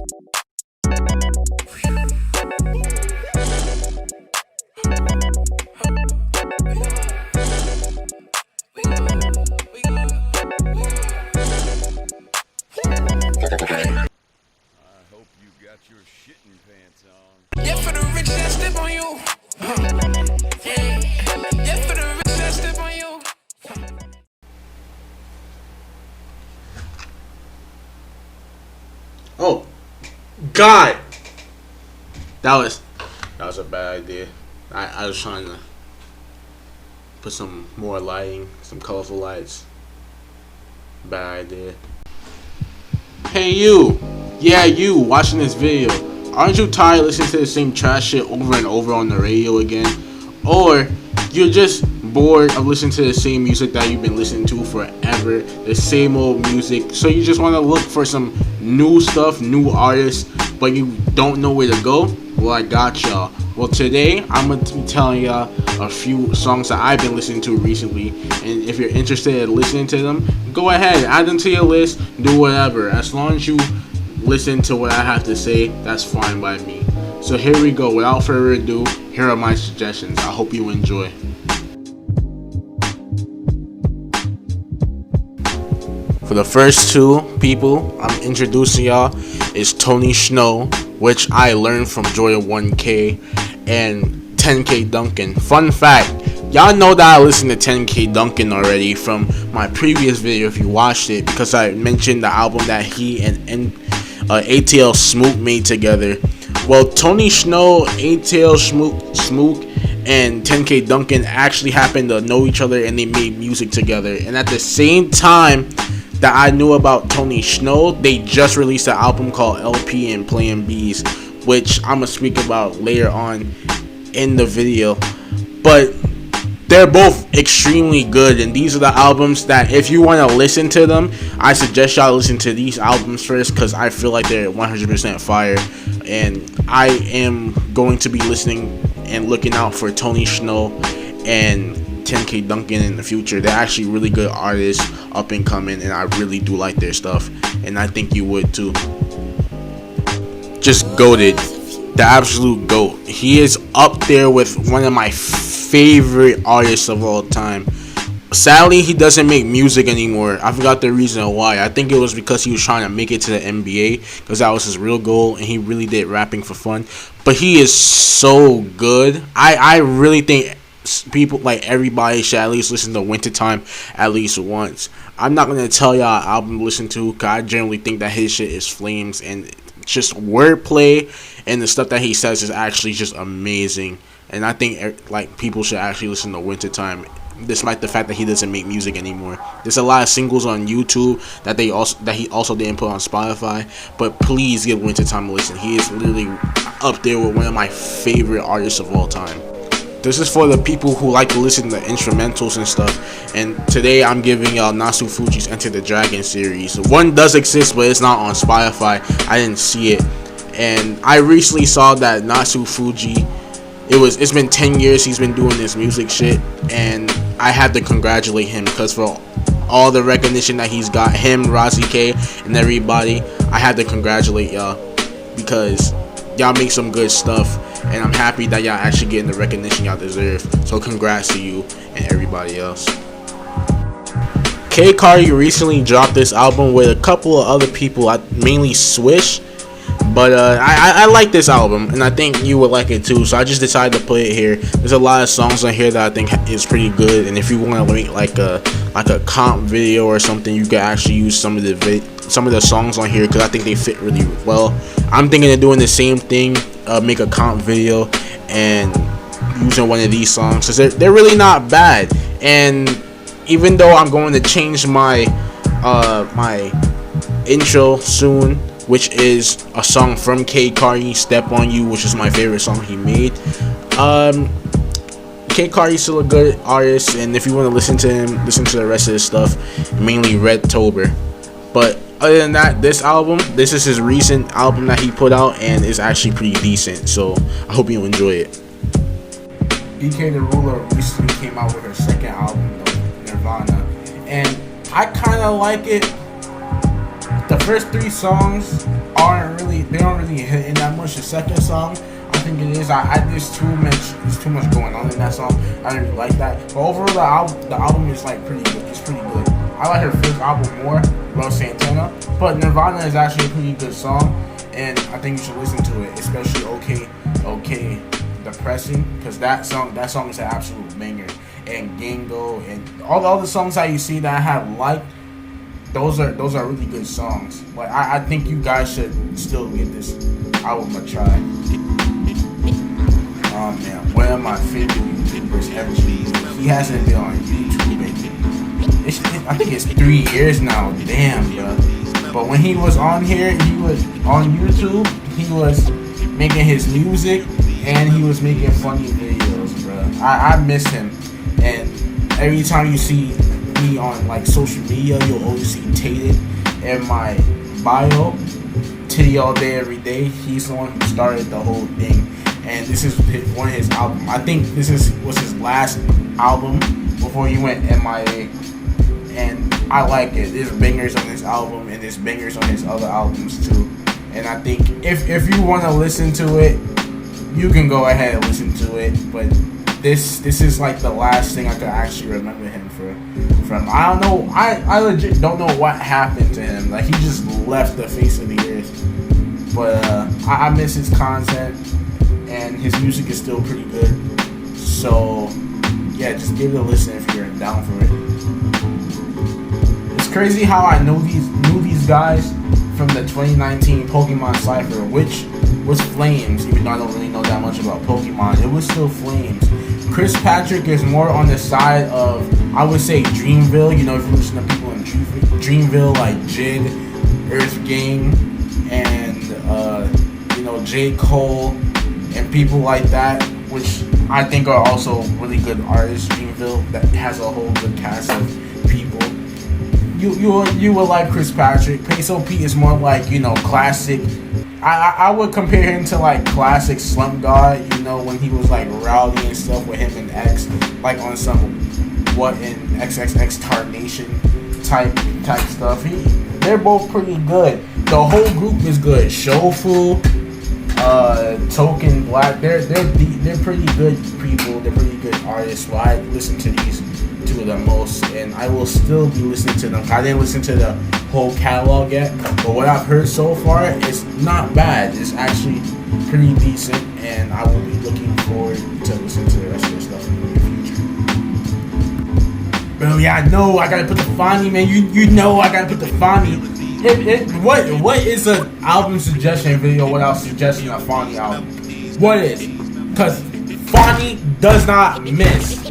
Your shitting pants on. Yeah, for the rich that step on you. Yeah, for the rich that step on you. Oh, God, that was a bad idea. I was trying to put some more lighting, some colorful lights. Bad idea. Hey you, yeah you watching this video. Aren't you tired of listening to the same trash shit over and over on the radio again? Or you're just bored of listening to the same music that you've been listening to forever, the same old music, so you just want to look for some new stuff, new artists, but you don't know where to go? Well, I got y'all. Well, today I'm going to be telling y'all a few songs that I've been listening to recently, and if you're interested in listening to them, go ahead, add them to your list, do whatever. As long as you listen to what I have to say, that's fine by me. So here we go. Without further ado, here are my suggestions. I hope you enjoy. For the first two people I'm introducing y'all is Tony Snow, which I learned from Joy 1K, and 10K Duncan. Fun fact, y'all know that I listened to 10K Duncan already from my previous video if you watched it, because I mentioned the album that he and ATL Smook made together. Well, Tony Snow, ATL Smook, and 10K Duncan actually happened to know each other, and they made music together. And at the same time that I knew about Tony Snow, they just released an album called LP and Playin' B's, which I'm gonna speak about later on in the video. But they're both extremely good, and these are the albums that if you want to listen to them, I suggest y'all listen to these albums first, because I feel like they're 100% fire. And I am going to be listening and looking out for Tony Snow and 10K Duncan in the future. They're actually really good artists, up and coming, and I really do like their stuff, and I think you would too. Just goated, the absolute GOAT. He is up there with one of my favorite artists of all time. Sadly, he doesn't make music anymore. I forgot the reason why. I think it was because he was trying to make it to the NBA, because that was his real goal, and he really did rapping for fun. But he is so good. I really think people, like everybody, should at least listen to Wintertime at least once. I'm not gonna tell y'all an album to listen to, because I generally think that his shit is flames, and just wordplay and the stuff that he says is actually just amazing. And I think like people should actually listen to Wintertime, despite the fact that he doesn't make music anymore. There's a lot of singles on YouTube that he also didn't put on Spotify, but please give Wintertime a listen. He is literally up there with one of my favorite artists of all time. This is for the people who like to listen to instrumentals and stuff. And today I'm giving y'all Nasu Fuji's Enter the Dragon series. One does exist, but it's not on Spotify. I didn't see it. And I recently saw that Nasu Fuji, it's been 10 years he's been doing this music shit, and I had to congratulate him, because for all the recognition that he's got, him, Rozzy K, and everybody, I had to congratulate y'all, because y'all make some good stuff, and I'm happy that y'all actually getting the recognition y'all deserve. So congrats to you and everybody else. K Cardi recently dropped this album with a couple of other people, mainly Swish. But I like this album, and I think you would like it too, so I just decided to put it here. There's a lot of songs on here that I think is pretty good, and if you want to make like a comp video or something, you can actually use some of the songs on here, because I think they fit really well. I'm thinking of doing the same thing, make a comp video and using one of these songs, because they're really not bad. And even though I'm going to change my my intro soon, which is a song from K Cardi, Step On You, which is my favorite song he made. K Cardi's still a good artist, and if you want to listen to him, listen to the rest of his stuff, mainly Redtober. But other than that, this is his recent album that he put out, and it's actually pretty decent, so I hope you enjoy it. BK the Ruler recently came out with her second album, though, Nirvana, and I kind of like it. the first 3 songs they don't really hit in that much. The second song, I think it is. There's too much going on in that song. I didn't really like that. But overall, the album is like pretty good. It's pretty good. I like her first album more, Rose Santana. But Nirvana is actually a pretty good song, and I think you should listen to it, especially Okay Depressing, because that song is an absolute banger. And Gango and all the songs that you see that I have liked, those are really good songs. But I think you guys should still give this album a try. Oh man, one of my favorite YouTubers ever. He hasn't been on YouTube I think it's 3 years now. Damn, bro. But when he was on here, he was on YouTube. He was making his music and he was making funny videos, bro. I miss him. And every time you see me on like social media, you'll always see Tated in my bio. Titty all day, every day. He's the one who started the whole thing. And this is one of his albums. I think this was his last album before he went MIA. And I like it. There's bangers on this album and there's bangers on his other albums too. And I think if you want to listen to it, you can go ahead and listen to it. But this is like the last thing I could actually remember him from. I don't know. I legit don't know what happened to him. Like, he just left the face of the earth. But I miss his content, and his music is still pretty good. So yeah, just give it a listen if you're down for it. It's crazy how I knew these guys from the 2019 Pokemon Cypher, which was Flames. Even though I don't really know that much about Pokemon, it was still Flames. Chris Patrick is more on the side of, I would say, Dreamville. You know, if you listen to people in Dreamville like Jid, Earth Gang, and J. Cole, and people like that, which I think are also really good artists. Dreamville, that has a whole good cast of people. You will like Chris Patrick. Peso Pete is more like, classic. I would compare him to like classic Slump God, when he was like rowdy and stuff with him and X, like on some What in XXX Tarnation type stuff. They're both pretty good. The whole group is good. Shofu, Token Black, they're pretty good people. They're pretty good artists. So I listen to these two of the most, and I will still be listening to them. I didn't listen to the whole catalog yet, but what I've heard so far is not bad. It's actually pretty decent, and I will be looking forward to listening to the rest of their stuff in the near future. Bro, yeah, I know I gotta put the Fonny, man. You know I gotta put the Fonny. What is an album suggestion video without suggesting a Fonny album? What is? Because Fonny does not miss.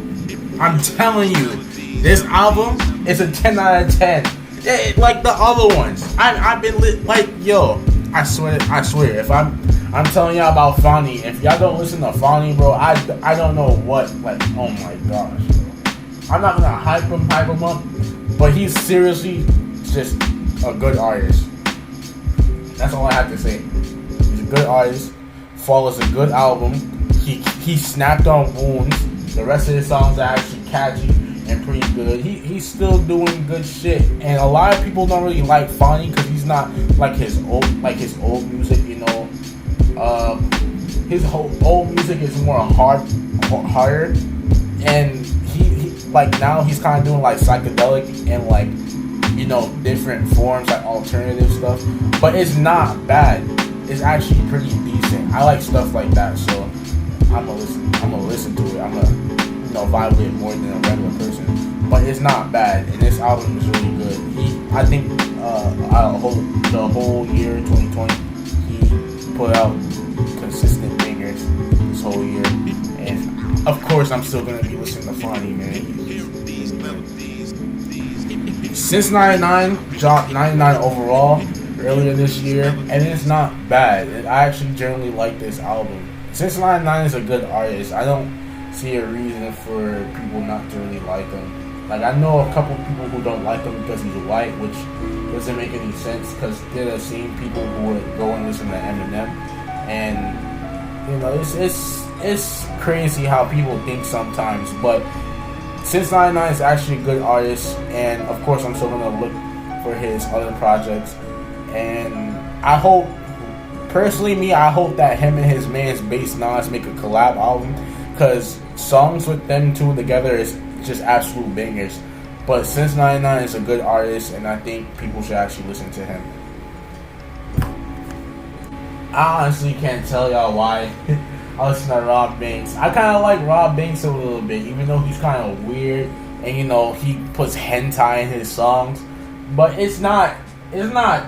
I'm telling you, this album is a 10 out of 10. Like the other ones. I've been like, yo, I swear, if I'm telling y'all about Fonny, if y'all don't listen to Fonny, bro, I don't know what, like, oh my gosh, bro. I'm not gonna hype him up, but he's seriously just a good artist. That's all I have to say. He's a good artist. Fall is a good album. He snapped on Wounds. The rest of his songs are actually catchy and pretty good. He's still doing good shit, and a lot of people don't really like Fonny because he's not like his old music. His whole old music is more harder, and he like now he's kind of doing like psychedelic and like different forms, like alternative stuff. But it's not bad. It's actually pretty decent. I like stuff like that, so I'm gonna listen to it. I'm gonna vibe with it more than a regular person. But it's not bad, and this album is really good. I think the whole year 2020, he put out consistent bangers this whole year. And of course, I'm still gonna be listening to Fonny, man. Since 99, dropped 99 overall earlier this year, and it's not bad. I actually generally like this album. Since 99 is a good artist, I don't see a reason for people not to really like him. Like, I know a couple people who don't like him because he's white, which doesn't make any sense because they're the same people who would go and listen to Eminem. And it's crazy how people think sometimes. But since 99 is actually a good artist, and of course I'm still gonna look for his other projects. and I hope, personally me, I hope that him and his man's Bass Nas make a collab album, because songs with them two together is just absolute bangers. But Since 99 is a good artist, and I think people should actually listen to him. I honestly can't tell y'all why I listen to Rob Banks. I kind of like Rob Banks a little bit, even though he's kind of weird, and you know he puts hentai in his songs. But it's not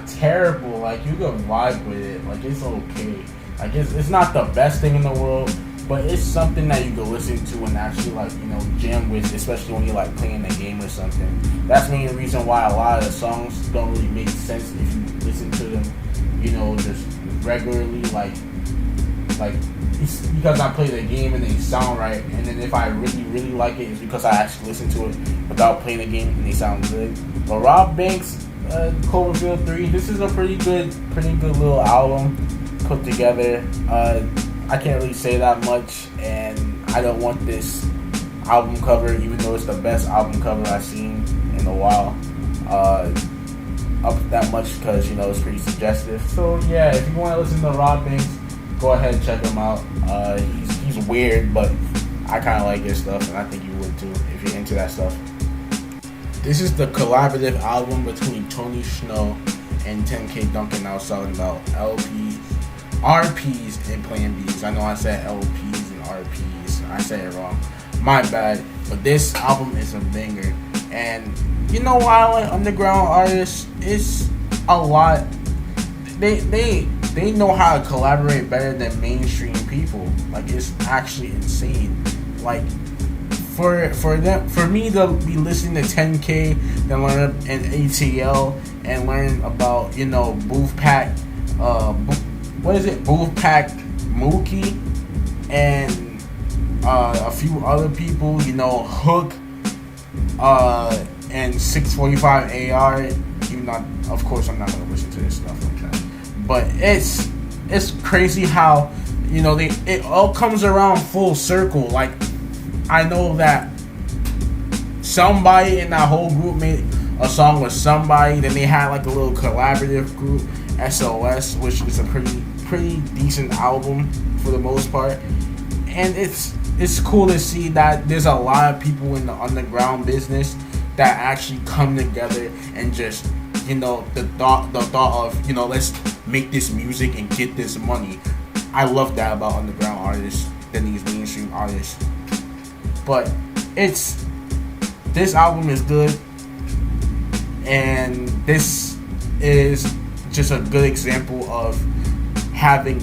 terrible. Like, you can vibe with it. Like, it's okay. Like, it's not the best thing in the world, but it's something that you can listen to and actually, like, you know, jam with, especially when you're like playing a game or something. That's the main reason why a lot of the songs don't really make sense if you listen to them, you know, just regularly. Like it's because I play the game and they sound right, and then if I really like it, it's because I actually listen to it without playing the game and they sound good. But Rob Banks, Cloverfield 3, this is a pretty good little album put together. I can't really say that much, and I don't want this album cover, even though it's the best album cover I've seen in a while, up that much, because you know it's pretty suggestive. So yeah, if you want to listen to Rob Banks, go ahead and check him out. He's weird, but I kind of like his stuff, and I think you would too if you're into that stuff. This is the collaborative album between Tony Snow and 10K Duncan. I was talking about LPs, RPs, and Plan Bs. I know I said LPs and RPs. I said it wrong. My bad. But this album is a banger. And you know why I like underground artists? It's a lot. They know how to collaborate better than mainstream people. Like, it's actually insane. Like, for me to be listening to 10K, then learn an ATL and learn about, you know, Booth Pack, Booth Pack Mookie, and a few other people, you know, Hook, and 645 AR. Even though, of course, I'm not gonna listen to this stuff like that. But it's crazy how, you know, it all comes around full circle. Like, I know that somebody in that whole group made a song with somebody. Then they had like a little collaborative group, SOS, which is a pretty decent album for the most part. And it's cool to see that there's a lot of people in the underground business that actually come together and just, you know, the thought of, you know, let's make this music and get this money. I love that about underground artists than these mainstream artists. But this album is good, and this is just a good example of having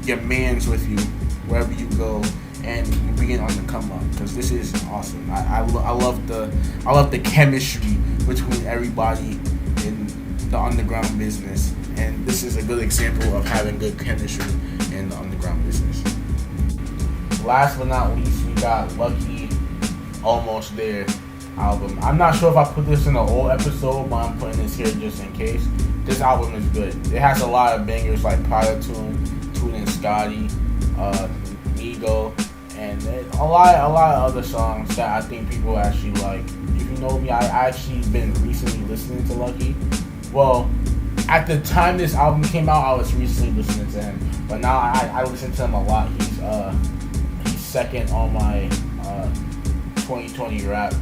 your mans with you wherever you go and being on the come up, because this is awesome. I love the chemistry between everybody in the underground business, and this is a good example of having good chemistry in the underground business. Last but not least, we got Lucky, Almost There album. I'm not sure if I put this in an old episode, but I'm putting this here just in case. This album is good. It has a lot of bangers like Prada Tune and Scotty, Migo, and a lot of other songs that I think people actually like. If you know me, I actually been recently listening to Lucky. Well, at the time this album came out, I was recently listening to him, but now I listen to him a lot. He's second on my 2020 rap,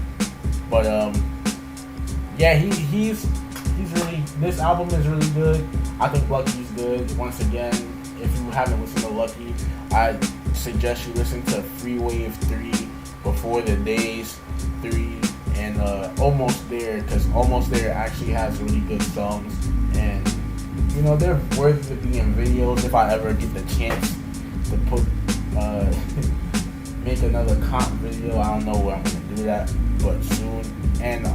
but yeah, he's really, this album is really good. I think Lucky's good. Once again, if you haven't listened to Lucky, I suggest you listen to Free Wave 3, Before the Days 3, and Almost There, because Almost There actually has really good songs, and you know, they're worth to be in videos if I ever get the chance to put make another comp video. I don't know where I'm gonna do that, but soon. And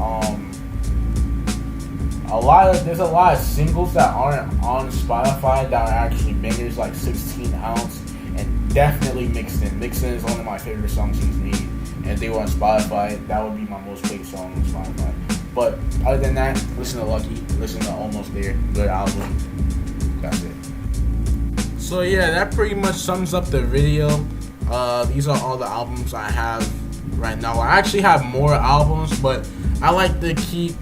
there's a lot of singles that aren't on Spotify that are actually bangers, like 16 Ounce and definitely Mixin. Mixin is one of my favorite songs he's made, and if they were on Spotify, that would be my most played song on Spotify. But other than that, listen to Lucky, listen to Almost There, good album. That's it. So yeah, that pretty much sums up the video. These are all the albums I have right now. I actually have more albums, but I like to keep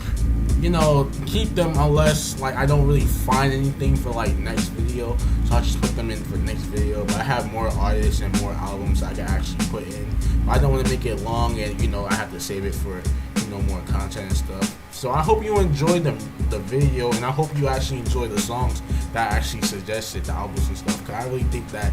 you know, keep them unless like I don't really find anything for like next video, so I'll just put them in for next video. But I have more artists and more albums I can actually put in. But I don't want to make it long, and you know I have to save it for, you know, more content and stuff. So I hope you enjoyed the video, and I hope you actually enjoy the songs that I actually suggested, the albums and stuff. Cause I really think that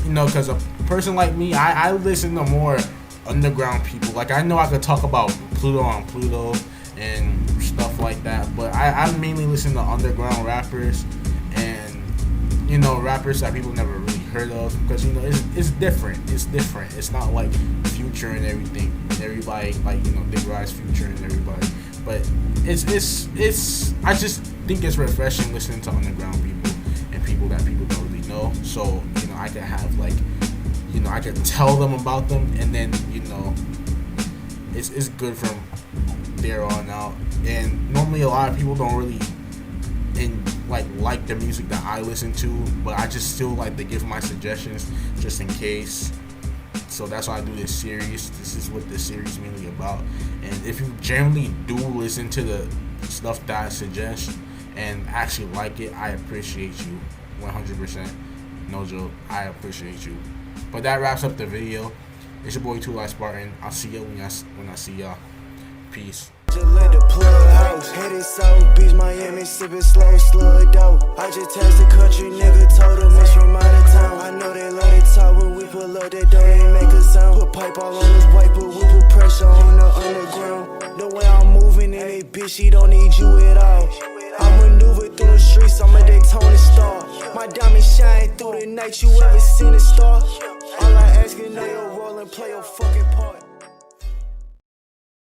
you know, cause a person like me, I listen to more underground people. Like I know I could talk about Pluto on Pluto and stuff like that, but I mainly listen to underground rappers and, you know, rappers that people never really heard of, because, you know, it's different. It's not like Future and everything and everybody, like, you know, Big Rise, Future and everybody, but it's I just think it's refreshing listening to underground people and people that people don't really know. So, you know, I can have like, you know, I can tell them about them, and then, you know, it's good from there on out. And normally a lot of people don't really like the music that I listen to, but I just still like to give my suggestions just in case. So that's why I do this series. This is what this series is mainly about. And if you generally do listen to the stuff that I suggest and actually like it, I appreciate you 100%. No joke, I appreciate you. But that wraps up the video. It's your boy TOOlive Spartan. I'll see you when I see y'all. Peace. Just let the plug house, headed South Beach, Miami, sipping slow, slug dope. I just text the country nigga, told him it's from out of town. I know they love to talk when we pull up, they don't even make a sound. Put pipe all on this wiper, we put pressure on the underground. The way I'm moving in it, bitch, she don't need you at all. I maneuver through the streets, I'm a Daytona star. My diamond shine through the night, you ever seen a star? All I ask is, know your role and play your fucking part.